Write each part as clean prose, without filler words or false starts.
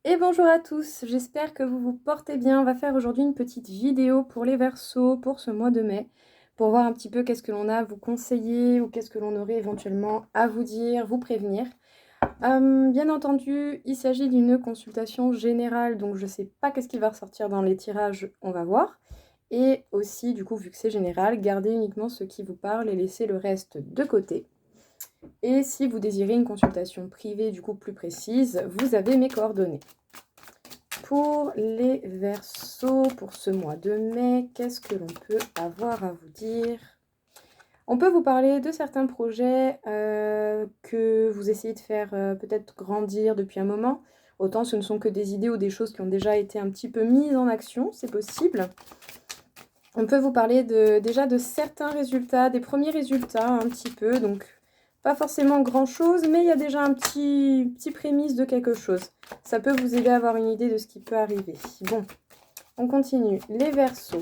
Et bonjour à tous, j'espère que vous vous portez bien. On va faire aujourd'hui une petite vidéo pour les Verseaux pour ce mois de mai, pour voir un petit peu qu'est-ce que l'on a à vous conseiller ou qu'est-ce que l'on aurait éventuellement à vous dire, vous prévenir. Bien entendu, il s'agit d'une consultation générale, donc je ne sais pas qu'est-ce qui va ressortir dans les tirages, on va voir. Et aussi, du coup, vu que c'est général, gardez uniquement ce qui vous parle et laissez le reste de côté. Et si vous désirez une consultation privée du coup plus précise, vous avez mes coordonnées. Pour les Verseaux, pour ce mois de mai, qu'est-ce que l'on peut avoir à vous dire? On peut vous parler de certains projets que vous essayez de faire peut-être grandir depuis un moment. Autant ce ne sont que des idées ou des choses qui ont déjà été un petit peu mises en action, c'est possible. On peut vous parler déjà de certains résultats, des premiers résultats un petit peu, donc pas forcément grand-chose, mais il y a déjà un petit prémisse de quelque chose. Ça peut vous aider à avoir une idée de ce qui peut arriver. Bon, on continue. Les Verseaux.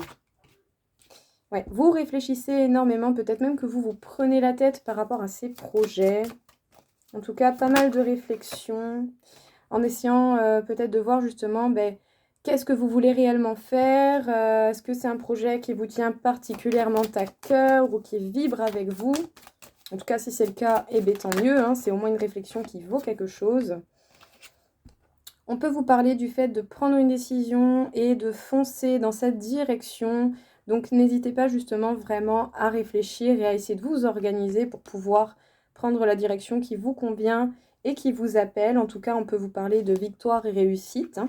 Ouais, vous réfléchissez énormément, peut-être même que vous prenez la tête par rapport à ces projets. En tout cas, pas mal de réflexions, en essayant peut-être de voir justement qu'est-ce que vous voulez réellement faire. Est-ce que c'est un projet qui vous tient particulièrement à cœur ou qui vibre avec vous? En tout cas, si c'est le cas, eh bien, tant mieux, hein, c'est au moins une réflexion qui vaut quelque chose. On peut vous parler du fait de prendre une décision et de foncer dans cette direction. Donc n'hésitez pas justement vraiment à réfléchir et à essayer de vous organiser pour pouvoir prendre la direction qui vous convient et qui vous appelle. En tout cas, on peut vous parler de victoire et réussite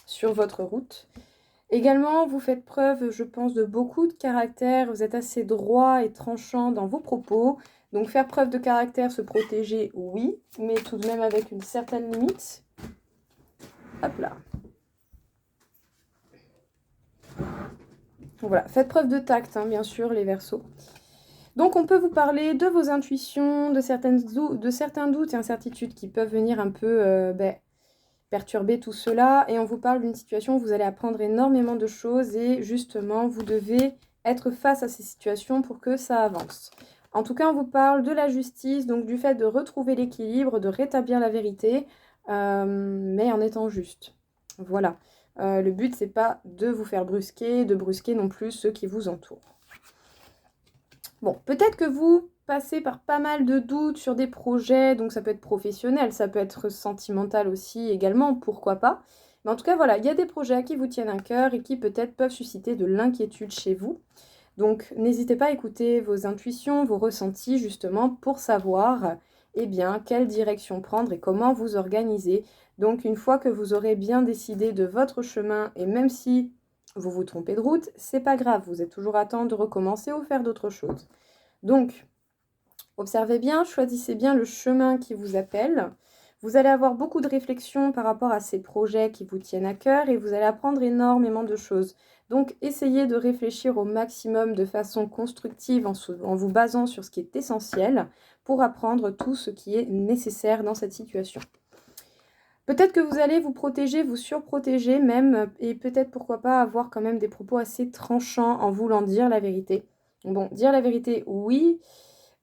sur votre route. Également, vous faites preuve, je pense, de beaucoup de caractère. Vous êtes assez droit et tranchant dans vos propos. Donc faire preuve de caractère, se protéger, oui, mais tout de même avec une certaine limite. Hop là. Voilà, faites preuve de tact, hein, bien sûr, les Verseaux. Donc on peut vous parler de vos intuitions, de certains doutes et incertitudes qui peuvent venir un peu perturber tout cela. Et on vous parle d'une situation où vous allez apprendre énormément de choses et justement, vous devez être face à ces situations pour que ça avance. En tout cas, on vous parle de la justice, donc du fait de retrouver l'équilibre, de rétablir la vérité, mais en étant juste. Voilà. Le but, c'est pas de vous faire brusquer, de brusquer non plus ceux qui vous entourent. Bon, peut-être que vous passez par pas mal de doutes sur des projets, donc ça peut être professionnel, ça peut être sentimental aussi également, pourquoi pas. Mais en tout cas, voilà, il y a des projets qui vous tiennent à cœur et qui peut-être peuvent susciter de l'inquiétude chez vous. Donc n'hésitez pas à écouter vos intuitions, vos ressentis justement pour savoir eh bien, quelle direction prendre et comment vous organiser. Donc une fois que vous aurez bien décidé de votre chemin et même si vous vous trompez de route, c'est pas grave, vous êtes toujours à temps de recommencer ou faire d'autres choses. Donc observez bien, choisissez bien le chemin qui vous appelle. Vous allez avoir beaucoup de réflexions par rapport à ces projets qui vous tiennent à cœur et vous allez apprendre énormément de choses. Donc essayez de réfléchir au maximum de façon constructive en vous basant sur ce qui est essentiel pour apprendre tout ce qui est nécessaire dans cette situation. Peut-être que vous allez vous protéger, vous surprotéger même, et peut-être pourquoi pas avoir quand même des propos assez tranchants en voulant dire la vérité. Bon, dire la vérité, oui,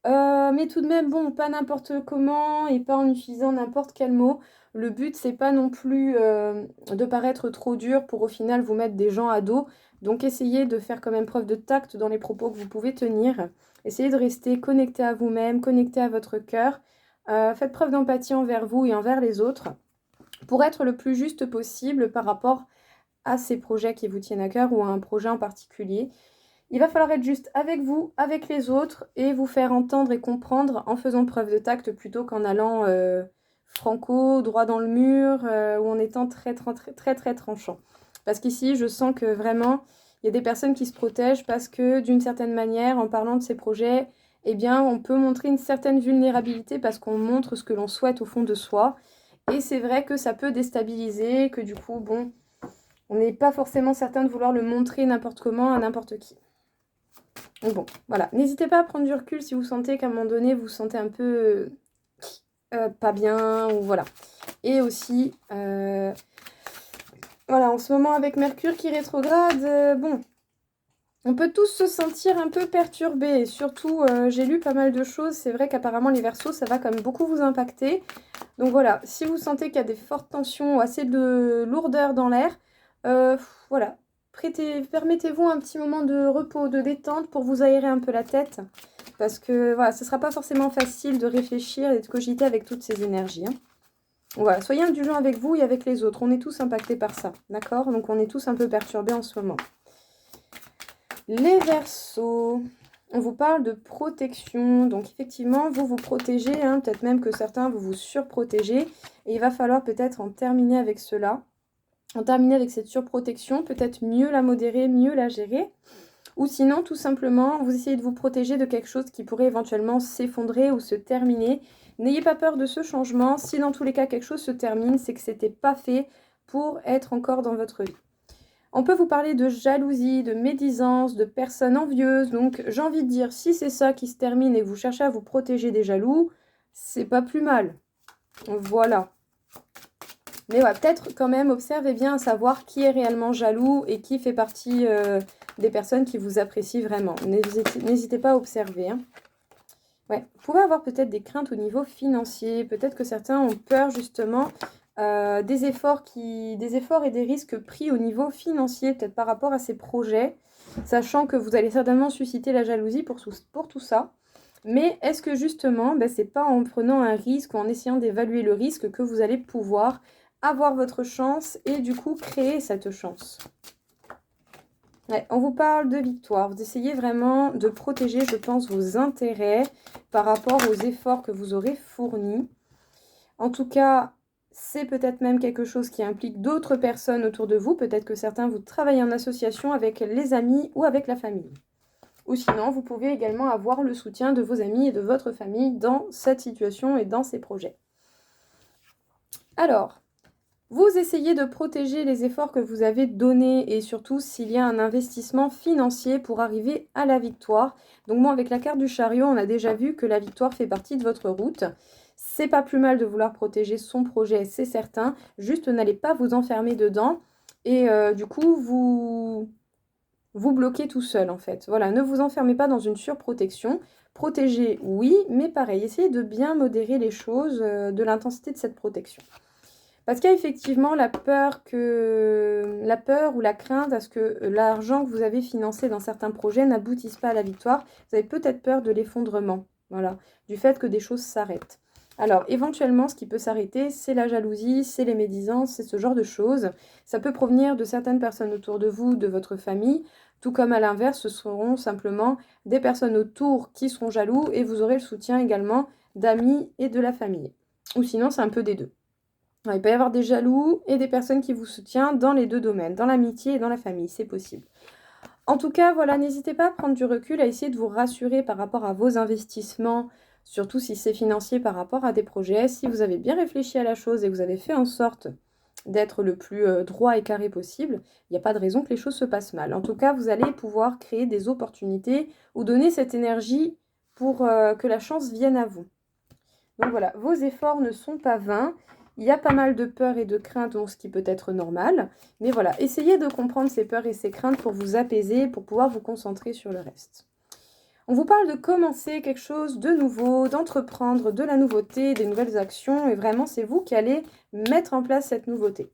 mais tout de même, bon, pas n'importe comment et pas en utilisant n'importe quel mot. Le but, c'est pas non plus de paraître trop dur pour au final vous mettre des gens à dos. Donc essayez de faire quand même preuve de tact dans les propos que vous pouvez tenir. Essayez de rester connecté à vous-même, connecté à votre cœur. Faites preuve d'empathie envers vous et envers les autres pour être le plus juste possible par rapport à ces projets qui vous tiennent à cœur ou à un projet en particulier. Il va falloir être juste avec vous, avec les autres et vous faire entendre et comprendre en faisant preuve de tact plutôt qu'en allant franco, droit dans le mur ou en étant très tranchant. Parce qu'ici, je sens que vraiment, il y a des personnes qui se protègent parce que d'une certaine manière, en parlant de ces projets, eh bien, on peut montrer une certaine vulnérabilité parce qu'on montre ce que l'on souhaite au fond de soi. Et c'est vrai que ça peut déstabiliser, que du coup, bon, on n'est pas forcément certain de vouloir le montrer n'importe comment à n'importe qui. Donc bon, voilà. N'hésitez pas à prendre du recul si vous sentez qu'à un moment donné, vous vous sentez un peu pas bien, ou voilà. Et aussi, voilà, en ce moment avec Mercure qui rétrograde, bon, on peut tous se sentir un peu perturbés. Et surtout, j'ai lu pas mal de choses. C'est vrai qu'apparemment, les Verseaux, ça va quand même beaucoup vous impacter. Donc voilà, si vous sentez qu'il y a des fortes tensions ou assez de lourdeur dans l'air, voilà, permettez-vous un petit moment de repos, de détente pour vous aérer un peu la tête. Parce que voilà, ce ne sera pas forcément facile de réfléchir et de cogiter avec toutes ces énergies, hein. Voilà, soyez indulgents avec vous et avec les autres. On est tous impactés par ça, d'accord? Donc on est tous un peu perturbés en ce moment. Les Verseaux, on vous parle de protection. Donc effectivement, vous vous protégez, hein, peut-être même que certains vous vous surprotégez. Et il va falloir peut-être en terminer avec cela. En terminer avec cette surprotection, peut-être mieux la modérer, mieux la gérer. Ou sinon, tout simplement, vous essayez de vous protéger de quelque chose qui pourrait éventuellement s'effondrer ou se terminer. N'ayez pas peur de ce changement. Si dans tous les cas, quelque chose se termine, c'est que ce n'était pas fait pour être encore dans votre vie. On peut vous parler de jalousie, de médisance, de personnes envieuses. Donc, j'ai envie de dire, si c'est ça qui se termine et que vous cherchez à vous protéger des jaloux, c'est pas plus mal. Voilà. Mais ouais, peut-être quand même, observez bien à savoir qui est réellement jaloux et qui fait partie des personnes qui vous apprécient vraiment. N'hésitez pas à observer, hein. Ouais, vous pouvez avoir peut-être des craintes au niveau financier. Peut-être que certains ont peur justement des efforts et des risques pris au niveau financier, peut-être par rapport à ces projets, sachant que vous allez certainement susciter la jalousie pour tout ça. Mais est-ce que justement, c'est pas en prenant un risque ou en essayant d'évaluer le risque que vous allez pouvoir avoir votre chance et du coup créer cette chance? Ouais, on vous parle de victoire. Vous essayez vraiment de protéger, je pense, vos intérêts par rapport aux efforts que vous aurez fournis. En tout cas, c'est peut-être même quelque chose qui implique d'autres personnes autour de vous. Peut-être que certains vous travaillez en association avec les amis ou avec la famille. Ou sinon, vous pouvez également avoir le soutien de vos amis et de votre famille dans cette situation et dans ces projets. Alors, vous essayez de protéger les efforts que vous avez donnés et surtout s'il y a un investissement financier pour arriver à la victoire. Donc moi, avec la carte du chariot, on a déjà vu que la victoire fait partie de votre route. C'est pas plus mal de vouloir protéger son projet, c'est certain. Juste n'allez pas vous enfermer dedans et du coup, vous bloquez tout seul en fait. Voilà, ne vous enfermez pas dans une surprotection. Protégez, oui, mais pareil, essayez de bien modérer les choses, de l'intensité de cette protection. Parce qu'il y a effectivement la peur ou la crainte à ce que l'argent que vous avez financé dans certains projets n'aboutisse pas à la victoire. Vous avez peut-être peur de l'effondrement, voilà, du fait que des choses s'arrêtent. Alors, éventuellement, ce qui peut s'arrêter, c'est la jalousie, c'est les médisances, c'est ce genre de choses. Ça peut provenir de certaines personnes autour de vous, de votre famille, tout comme à l'inverse, ce seront simplement des personnes autour qui seront jaloux et vous aurez le soutien également d'amis et de la famille. Ou sinon, c'est un peu des deux. Il peut y avoir des jaloux et des personnes qui vous soutiennent dans les deux domaines, dans l'amitié et dans la famille, c'est possible. En tout cas, voilà, n'hésitez pas à prendre du recul, à essayer de vous rassurer par rapport à vos investissements, surtout si c'est financier par rapport à des projets. Si vous avez bien réfléchi à la chose et que vous avez fait en sorte d'être le plus droit et carré possible, il n'y a pas de raison que les choses se passent mal. En tout cas, vous allez pouvoir créer des opportunités ou donner cette énergie pour que la chance vienne à vous. Donc voilà, vos efforts ne sont pas vains. Il y a pas mal de peurs et de craintes, donc ce qui peut être normal. Mais voilà, essayez de comprendre ces peurs et ces craintes pour vous apaiser, pour pouvoir vous concentrer sur le reste. On vous parle de commencer quelque chose de nouveau, d'entreprendre de la nouveauté, des nouvelles actions. Et vraiment, c'est vous qui allez mettre en place cette nouveauté.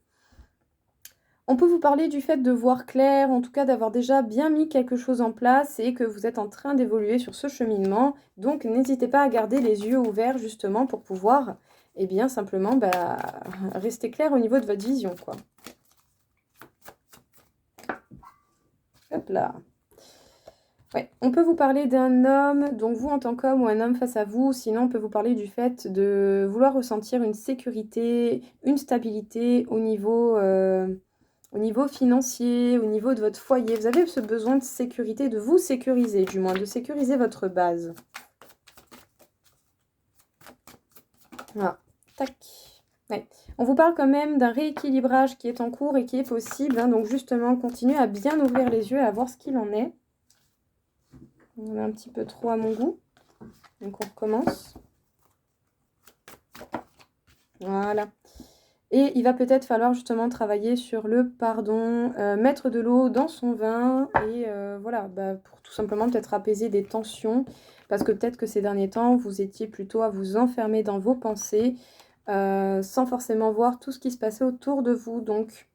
On peut vous parler du fait de voir clair, en tout cas d'avoir déjà bien mis quelque chose en place et que vous êtes en train d'évoluer sur ce cheminement. Donc n'hésitez pas à garder les yeux ouverts justement pour pouvoir, simplement rester clair au niveau de votre vision, quoi. Hop là. Ouais, on peut vous parler d'un homme, donc vous en tant qu'homme ou un homme face à vous. Sinon, on peut vous parler du fait de vouloir ressentir une sécurité, une stabilité au niveau financier, au niveau de votre foyer. Vous avez ce besoin de sécurité, de vous sécuriser du moins, de sécuriser votre base. Voilà, tac. Ouais. On vous parle quand même d'un rééquilibrage qui est en cours et qui est possible. Hein, donc justement, continuez à bien ouvrir les yeux, à voir ce qu'il en est. On est un petit peu trop à mon goût. Donc on recommence. Voilà. Et il va peut-être falloir justement travailler sur le pardon, mettre de l'eau dans son vin et pour tout simplement peut-être apaiser des tensions. Parce que peut-être que ces derniers temps, vous étiez plutôt à vous enfermer dans vos pensées, sans forcément voir tout ce qui se passait autour de vous. Donc,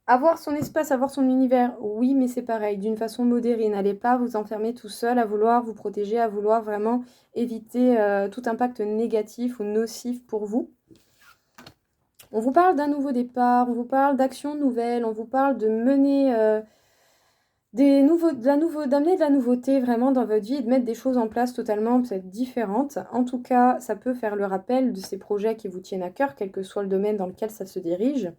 avoir son espace, avoir son univers, oui, mais c'est pareil, d'une façon modérée. N'allez pas vous enfermer tout seul à vouloir vous protéger, à vouloir vraiment éviter tout impact négatif ou nocif pour vous. On vous parle d'un nouveau départ, on vous parle d'actions nouvelles, on vous parle de mener d'amener de la nouveauté vraiment dans votre vie et de mettre des choses en place totalement peut-être différentes. En tout cas, ça peut faire le rappel de ces projets qui vous tiennent à cœur, quel que soit le domaine dans lequel ça se dirige.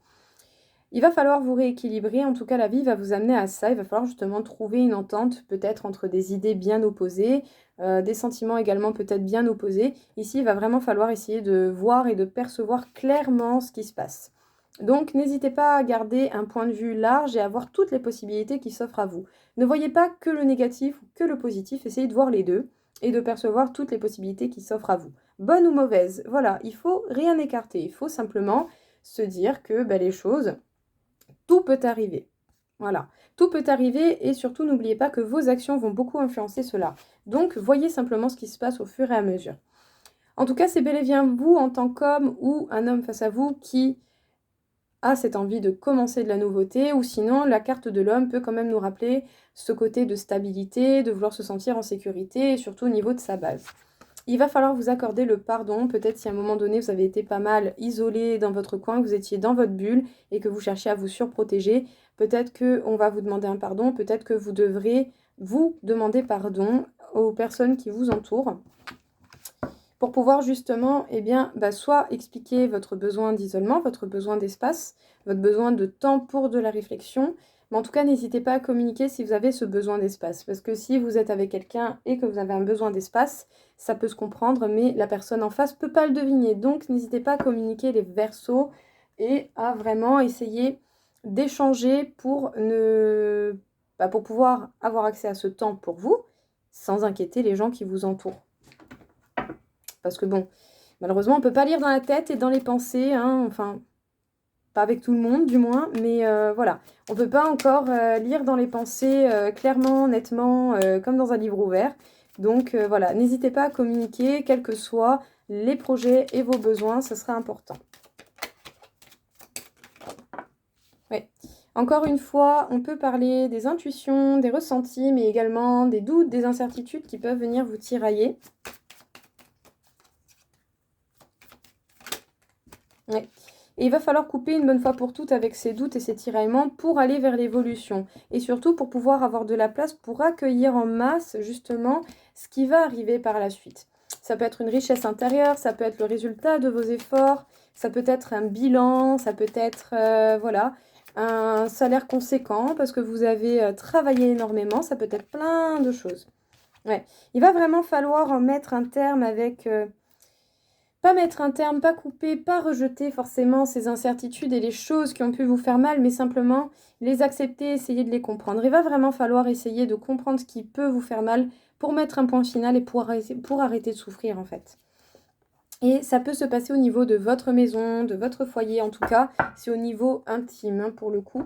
Il va falloir vous rééquilibrer, en tout cas la vie va vous amener à ça, il va falloir justement trouver une entente peut-être entre des idées bien opposées, des sentiments également peut-être bien opposés. Ici, il va vraiment falloir essayer de voir et de percevoir clairement ce qui se passe. Donc n'hésitez pas à garder un point de vue large et à voir toutes les possibilités qui s'offrent à vous. Ne voyez pas que le négatif ou que le positif, essayez de voir les deux et de percevoir toutes les possibilités qui s'offrent à vous. Bonne ou mauvaise, voilà, il faut rien écarter, il faut simplement se dire que les choses... Tout peut arriver. Voilà, tout peut arriver et surtout n'oubliez pas que vos actions vont beaucoup influencer cela. Donc voyez simplement ce qui se passe au fur et à mesure. En tout cas, c'est bel et bien vous en tant qu'homme ou un homme face à vous qui a cette envie de commencer de la nouveauté ou sinon la carte de l'homme peut quand même nous rappeler ce côté de stabilité, de vouloir se sentir en sécurité et surtout au niveau de sa base. Il va falloir vous accorder le pardon, peut-être si à un moment donné vous avez été pas mal isolé dans votre coin, que vous étiez dans votre bulle et que vous cherchiez à vous surprotéger, peut-être qu'on va vous demander un pardon, peut-être que vous devrez vous demander pardon aux personnes qui vous entourent pour pouvoir justement, soit expliquer votre besoin d'isolement, votre besoin d'espace, votre besoin de temps pour de la réflexion, mais en tout cas, n'hésitez pas à communiquer si vous avez ce besoin d'espace. Parce que si vous êtes avec quelqu'un et que vous avez un besoin d'espace, ça peut se comprendre, mais la personne en face ne peut pas le deviner. Donc, n'hésitez pas à communiquer les versos et à vraiment essayer d'échanger pour pour pouvoir avoir accès à ce temps pour vous, sans inquiéter les gens qui vous entourent. Parce que bon, malheureusement, on ne peut pas lire dans la tête et dans les pensées, hein, enfin... Pas avec tout le monde, du moins, mais voilà. On ne peut pas encore lire dans les pensées clairement, nettement, comme dans un livre ouvert. Donc voilà, n'hésitez pas à communiquer, quels que soient les projets et vos besoins, ce sera important. Oui. Encore une fois, on peut parler des intuitions, des ressentis, mais également des doutes, des incertitudes qui peuvent venir vous tirailler. Oui. Et il va falloir couper une bonne fois pour toutes avec ces doutes et ces tiraillements pour aller vers l'évolution. Et surtout pour pouvoir avoir de la place pour accueillir en masse justement ce qui va arriver par la suite. Ça peut être une richesse intérieure, ça peut être le résultat de vos efforts, ça peut être un bilan, ça peut être un salaire conséquent parce que vous avez travaillé énormément, ça peut être plein de choses. Ouais. Il va vraiment falloir mettre un terme avec... Pas mettre un terme, pas couper, pas rejeter forcément ces incertitudes et les choses qui ont pu vous faire mal, mais simplement les accepter, essayer de les comprendre. Il va vraiment falloir essayer de comprendre ce qui peut vous faire mal pour mettre un point final et pour arrêter de souffrir en fait. Et ça peut se passer au niveau de votre maison, de votre foyer en tout cas, c'est au niveau intime hein, pour le coup.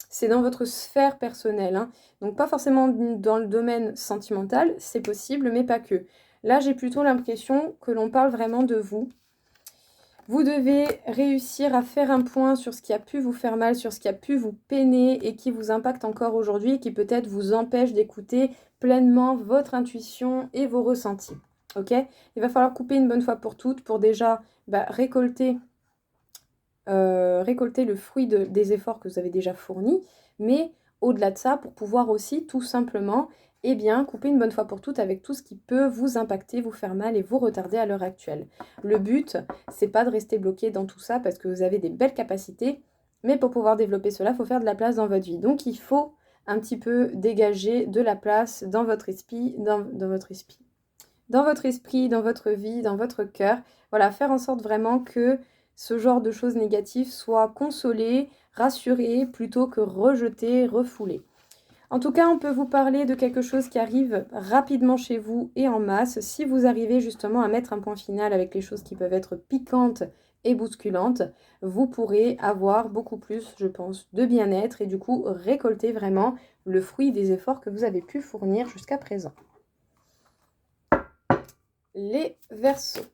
C'est dans votre sphère personnelle, hein. Donc pas forcément dans le domaine sentimental, c'est possible, mais pas que. Là, j'ai plutôt l'impression que l'on parle vraiment de vous. Vous devez réussir à faire un point sur ce qui a pu vous faire mal, sur ce qui a pu vous peiner et qui vous impacte encore aujourd'hui et qui peut-être vous empêche d'écouter pleinement votre intuition et vos ressentis. Ok ? Il va falloir couper une bonne fois pour toutes pour déjà récolter le fruit des efforts que vous avez déjà fournis, mais au-delà de ça, pour pouvoir aussi tout simplement couper une bonne fois pour toutes avec tout ce qui peut vous impacter, vous faire mal et vous retarder à l'heure actuelle. Le but, c'est pas de rester bloqué dans tout ça parce que vous avez des belles capacités, mais pour pouvoir développer cela, il faut faire de la place dans votre vie. Donc il faut un petit peu dégager de la place dans votre esprit, dans votre vie, dans votre cœur. Voilà, faire en sorte vraiment que ce genre de choses négatives soit consolé, rassuré, plutôt que rejeté, refoulé. En tout cas, on peut vous parler de quelque chose qui arrive rapidement chez vous et en masse. Si vous arrivez justement à mettre un point final avec les choses qui peuvent être piquantes et bousculantes, vous pourrez avoir beaucoup plus, je pense, de bien-être et du coup récolter vraiment le fruit des efforts que vous avez pu fournir jusqu'à présent. Les Verseaux.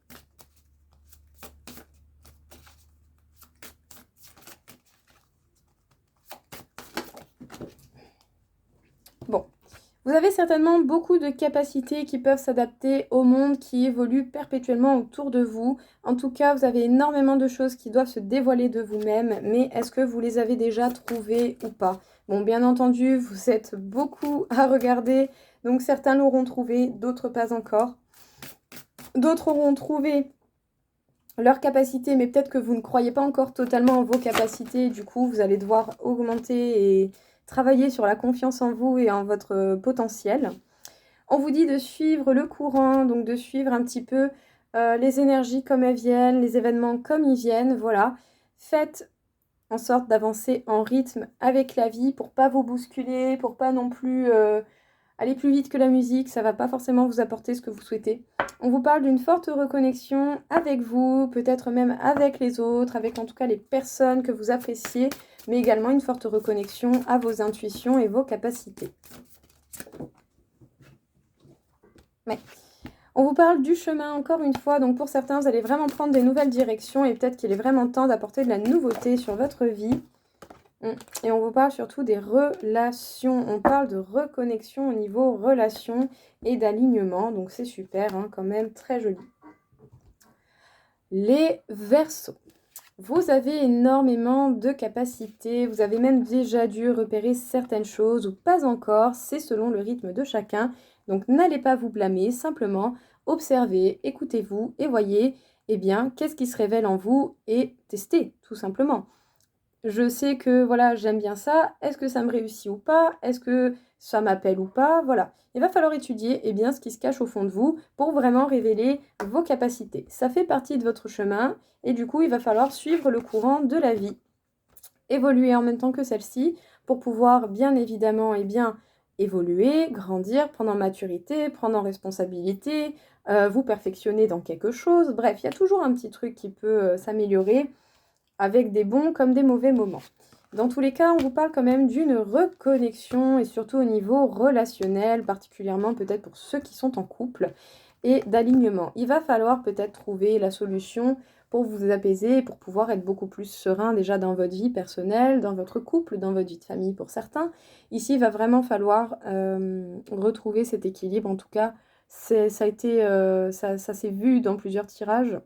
Bon, vous avez certainement beaucoup de capacités qui peuvent s'adapter au monde qui évolue perpétuellement autour de vous. En tout cas, vous avez énormément de choses qui doivent se dévoiler de vous-même, mais est-ce que vous les avez déjà trouvées ou pas? Bon, bien entendu, vous êtes beaucoup à regarder, donc certains l'auront trouvé, d'autres pas encore. D'autres auront trouvé leurs capacités, mais peut-être que vous ne croyez pas encore totalement en vos capacités. Du coup, vous allez devoir augmenter et travailler sur la confiance en vous et en votre potentiel. On vous dit de suivre le courant, donc de suivre un petit peu les énergies comme elles viennent, les événements comme ils viennent. Voilà, faites en sorte d'avancer en rythme avec la vie pour pas vous bousculer, pour pas non plus aller plus vite que la musique. Ça va pas forcément vous apporter ce que vous souhaitez. On vous parle d'une forte reconnexion avec vous, peut-être même avec les autres, avec en tout cas les personnes que vous appréciez, mais également une forte reconnexion à vos intuitions et vos capacités. Ouais. On vous parle du chemin encore une fois, donc pour certains, vous allez vraiment prendre des nouvelles directions et peut-être qu'il est vraiment temps d'apporter de la nouveauté sur votre vie. Et on vous parle surtout des relations. On parle de reconnexion au niveau relations et d'alignement. Donc c'est super, hein, quand même très joli. Les Verseaux. Vous avez énormément de capacités. Vous avez même déjà dû repérer certaines choses ou pas encore. C'est selon le rythme de chacun. Donc n'allez pas vous blâmer. Simplement observez, écoutez-vous et voyez, eh bien, qu'est-ce qui se révèle en vous et testez, tout simplement. Je sais que voilà, j'aime bien ça. Est-ce que ça me réussit ou pas? Est-ce que ça m'appelle ou pas? Voilà. Il va falloir étudier bien, ce qui se cache au fond de vous pour vraiment révéler vos capacités. Ça fait partie de votre chemin et du coup, il va falloir suivre le courant de la vie. Évoluer en même temps que celle-ci pour pouvoir bien évidemment bien évoluer, grandir, prendre en maturité, prendre en responsabilité, vous perfectionner dans quelque chose. Bref, il y a toujours un petit truc qui peut s'améliorer avec des bons comme des mauvais moments. Dans tous les cas, on vous parle quand même d'une reconnexion et surtout au niveau relationnel, particulièrement peut-être pour ceux qui sont en couple, et d'alignement. Il va falloir peut-être trouver la solution pour vous apaiser, pour pouvoir être beaucoup plus serein déjà dans votre vie personnelle, dans votre couple, dans votre vie de famille pour certains. Ici, il va vraiment falloir retrouver cet équilibre. En tout cas, ça s'est vu dans plusieurs tirages.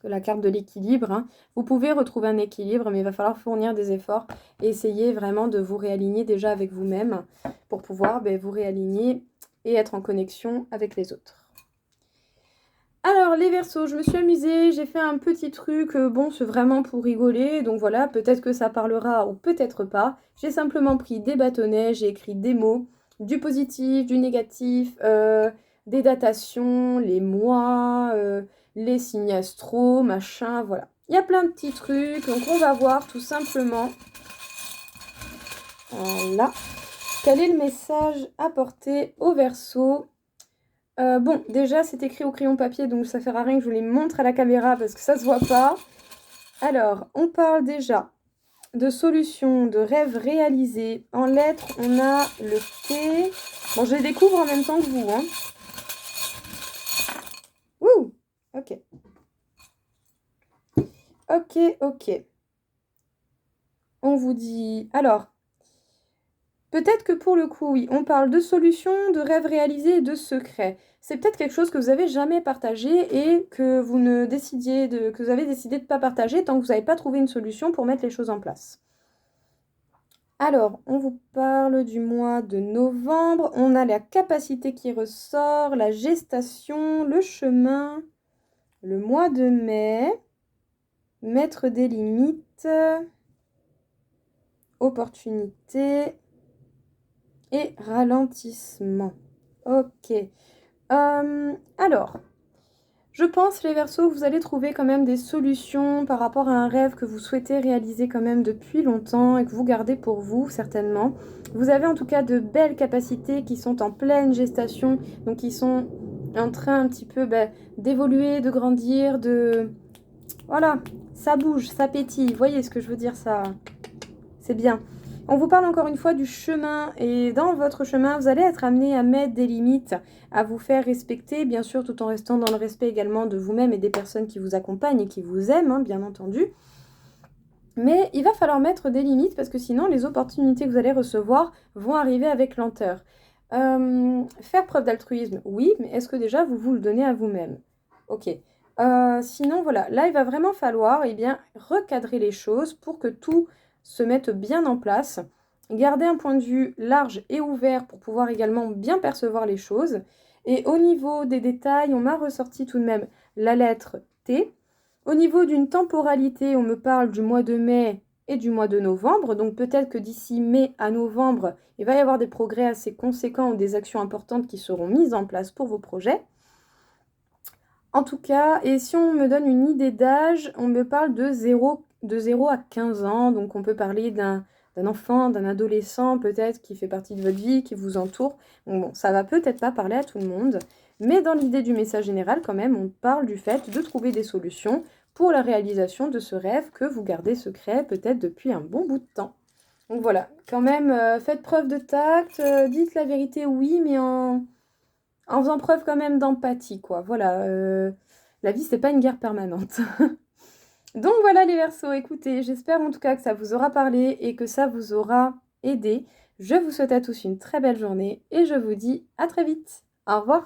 La carte de l'équilibre. Hein. Vous pouvez retrouver un équilibre, mais il va falloir fournir des efforts et essayer vraiment de vous réaligner déjà avec vous-même pour pouvoir vous réaligner et être en connexion avec les autres. Alors les Verseaux, je me suis amusée, j'ai fait un petit truc, bon c'est vraiment pour rigoler, donc voilà, peut-être que ça parlera ou peut-être pas. J'ai simplement pris des bâtonnets, j'ai écrit des mots, du positif, du négatif, des datations, les mois, les signes astro, machin, voilà. Il y a plein de petits trucs, donc on va voir tout simplement, voilà, quel est le message apporté au Verseau. Bon, déjà c'est écrit au crayon papier, donc ça ne sert à rien que je vous les montre à la caméra parce que ça se voit pas. Alors, on parle déjà de solutions, de rêves réalisés. En lettres, on a le T. Bon, je les découvre en même temps que vous, hein. Ouh, ok. Ok. On vous dit... Alors, peut-être que pour le coup, oui, on parle de solutions, de rêves réalisés et de secrets. C'est peut-être quelque chose que vous n'avez jamais partagé et que vous avez décidé de ne pas partager tant que vous n'avez pas trouvé une solution pour mettre les choses en place. Alors, on vous parle du mois de novembre. On a la capacité qui ressort, la gestation, le chemin, le mois de mai, mettre des limites, opportunité et ralentissement. Ok. Alors, je pense, les Verseaux, que vous allez trouver quand même des solutions par rapport à un rêve que vous souhaitez réaliser quand même depuis longtemps et que vous gardez pour vous, certainement. Vous avez en tout cas de belles capacités qui sont en pleine gestation, donc qui sont en train un petit peu d'évoluer, de grandir, Voilà, ça bouge, ça pétille. Vous voyez ce que je veux dire, ça... C'est bien. On vous parle encore une fois du chemin et dans votre chemin, vous allez être amené à mettre des limites, à vous faire respecter, bien sûr, tout en restant dans le respect également de vous-même et des personnes qui vous accompagnent et qui vous aiment, hein, bien entendu. Mais il va falloir mettre des limites parce que sinon les opportunités que vous allez recevoir vont arriver avec lenteur. Faire preuve d'altruisme, oui, mais est-ce que déjà vous vous le donnez à vous-même? Ok. Sinon, voilà, là il va vraiment falloir eh bien, recadrer les choses pour que tout se mette bien en place. Garder un point de vue large et ouvert pour pouvoir également bien percevoir les choses. Et au niveau des détails, on m'a ressorti tout de même la lettre T. Au niveau d'une temporalité, on me parle du mois de mai et du mois de novembre. Donc peut-être que d'ici mai à novembre, il va y avoir des progrès assez conséquents ou des actions importantes qui seront mises en place pour vos projets. En tout cas, et si on me donne une idée d'âge, on me parle de 0 à 15 ans. Donc on peut parler d'un enfant, d'un adolescent peut-être qui fait partie de votre vie, qui vous entoure. Donc bon, ça va peut-être pas parler à tout le monde. Mais dans l'idée du message général, quand même, on parle du fait de trouver des solutions pour la réalisation de ce rêve que vous gardez secret peut-être depuis un bon bout de temps. Donc voilà, quand même, faites preuve de tact, dites la vérité oui, mais en faisant preuve quand même d'empathie, quoi. Voilà, la vie, c'est pas une guerre permanente. Donc voilà les Verseaux, écoutez, j'espère en tout cas que ça vous aura parlé et que ça vous aura aidé. Je vous souhaite à tous une très belle journée et je vous dis à très vite. Au revoir.